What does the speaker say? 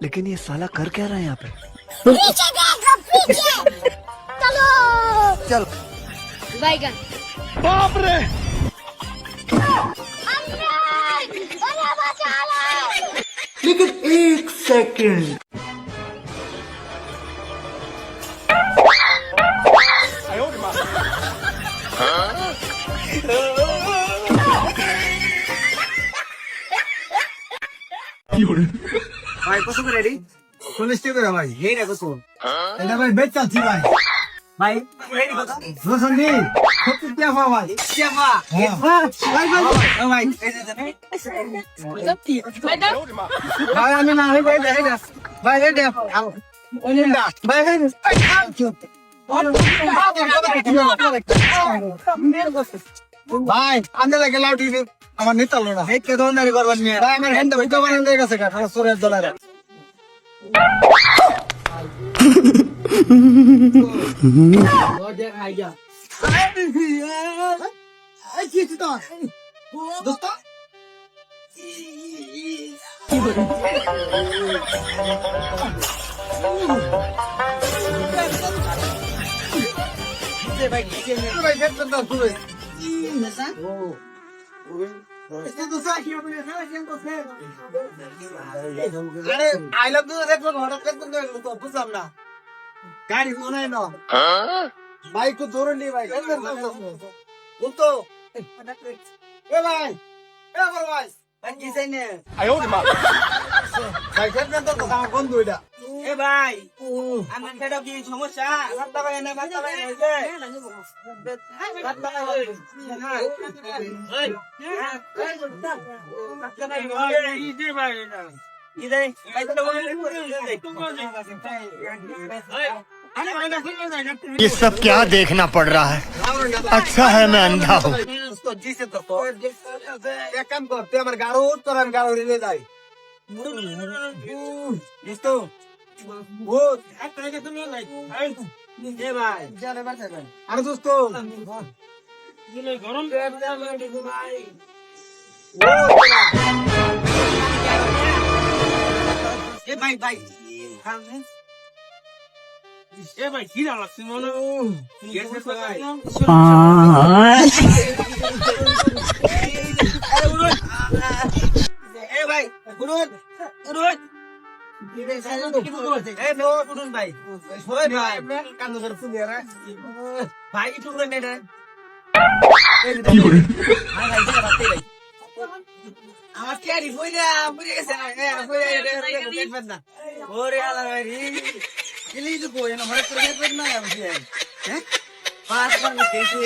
लेकिन ये साला कर क्या रहा है यहाँ पे? पीछे देखो पीछे चलो चल बैगन बाप रे अरे बचा लो लेकिन एक सेकंड ভাই কত করে রে 40 টাকা করে ভাই এই রে কত এটা ভাই বেচ চাচ্ছি ভাই ভাই এই রে কত রসন্ডি কত টাকা ভাই টাকা ভাই ভাই এই যে ভাই আমি না ভাই ভাই ভাই এই দে ওই না ভাই ভাই আন্দে লাগে লাউটি আমার নিতে হলো না এই কে দোকানদারি করবেন নিয়ে ভাই আমার হ্যান্ড ভাই দোকানে দিয়ে গেছে কাটা $100 ওদের আইডিয়া এই কি তো দোস্ত কি বলে ভাই ভাই দেখতে তো তুই না ও আরে আই লাভ ইউ দেখো হঠাৎ করে তো বুঝলাম না গাড়ি মনে হয় না বাইক তো ধরে নি ভাই বলতো এ ভাই এ বড় ভাই কি চাই না आयो रे मां ভাই কেন তো আমার বন্ধু এটা এ ভাই আমার সেটা কি সমস্যা রাস্তা ভাই না রাস্তা ভাই হইছে রাস্তা ভাই ইদে ভাই ইদে ভাই তো বলে ये सब क्या देखना पड़ रहा है? अच्छा है मैं अंधा हूँ। তো জিসে তো এক কাম কর তুই আমার গাড়ো তোর আমি গাড়ো রিলে যাই দোস্ত ও একটা জায়গা তুমি নাই এ ভাই জানে বাসা ভাই আরে দোস্ত দিলে গরম ভাই এ ভাই ভাই এ ভাই কি লাগছে মনে গেছে ভাই এ ভাই গুরুন গুরুন এ নো গুরুন ভাই ওই ভাই কান্দ করে ফুলিয়া ভাই কি টুকরে নে রে কি করে ভাই ভাই এটা রাতে ভাই আমার ক্যারি বইলা বুঝে গেছে না এ দেখবেন না ওরে আল্লাহ ভাই ইলি তো কই না হরে করে দেখবেন না আমি হ্যাঁ পাঁচ বার কেছে